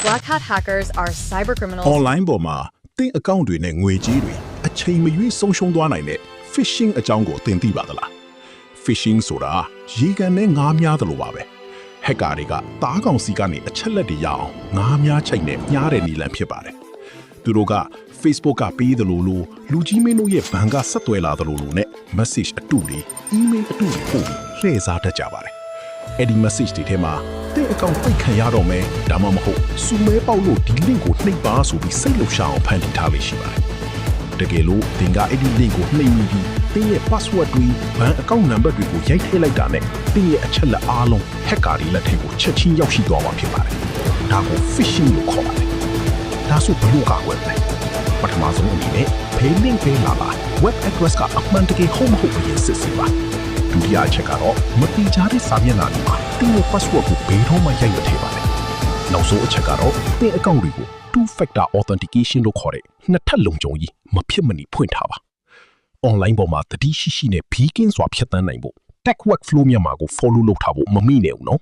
Black hat hackers are cyber criminals. online ပေါ်မှာတင်းအကောင့်တွေနဲ့ငွေကြေးတွေအချိန်မရွေးဆုံးရှုံးသွားနိုင်တဲ့ phishing အကြောင်းကိုသင်သိပါသလား phishing ဆိုတာရေကန်နဲ့ငါးများသလိုပါပဲ hacker တွေကတားကောင်စီကနေအချက်လက်တွေရအောင်ငါးများချိတ်နဲ့ညှားတဲ့နည်းလမ်းဖြစ်ပါတယ်သူတို့က Facebook ကပေးသလိုလိုလူကြီးမင်းတို့ရဲ့ဘဏ်ကဆက်သွယ်လာသလိုလိုနဲ့ message အတုတွေ email အတုတွေပို့ပြီးလှည့်စားတတ်ကြပါတယ်အဲ့ဒီ message တွေထဲမှာတဲ့အကောင့်ပိတ်ခံရတော့မယ်ဒါမှမဟုတ်စူမဲပေါက်လို့ဒီ link ကိုနှိပ်ပါဆိုပြီးစိတ်လှုပ်ရှားအောင်ဖန်တီးထားလေးရှိပါတယ်တကယ်လို့သင်ကအဲ့ဒီ link ကိုနှိပ်မိပြီးသင်ရဲ့ password တွေဘဏ်အကောင့် number တွေကိုရိုက်ထည့်လိုက်တာနဲ့သင်ရဲ့အချက်လက်အားလုံး hacker တွေလက်ထဲကိုချက်ချင်းရောက်ရှိသွားမှာဖြစ်ပါတယ်ဒါကို phishing လို့ခေါ်ပါတယ်ဒါဆိုဘယ်လိုကာကွယ်လဲပထမဆုံးအနေနဲ့ဘယ် link ပဲလာလာ web address ကအမှန်တကယ်ဟုတ်မဟုတ်ပဲစစ်ဆေးပါဒုတိယအချက်ကတော့မတိကျတဲ့စာမျက်နှာတွေမှာသင်ရဲ့ password ကိုဘယ်တော့မှရိုက်မထည့်ပါနဲ့နောက်ဆုံးအချက်ကတော့သင်အကောင့်တွေကို two factor authentication လို့ခေါ်တဲ့နှစ်ထပ်လုံခြုံရေးမဖြစ်မနေဖွင့်ထားပါ online ပေါ်မှာတတိရှိရှိနဲ့ beacon စွာဖြတ်သန်းနိုင်ဖို့ tech workflow မြန်မာကို follow လုပ်ထားဖို့မမိနဲ့ဘူးနော်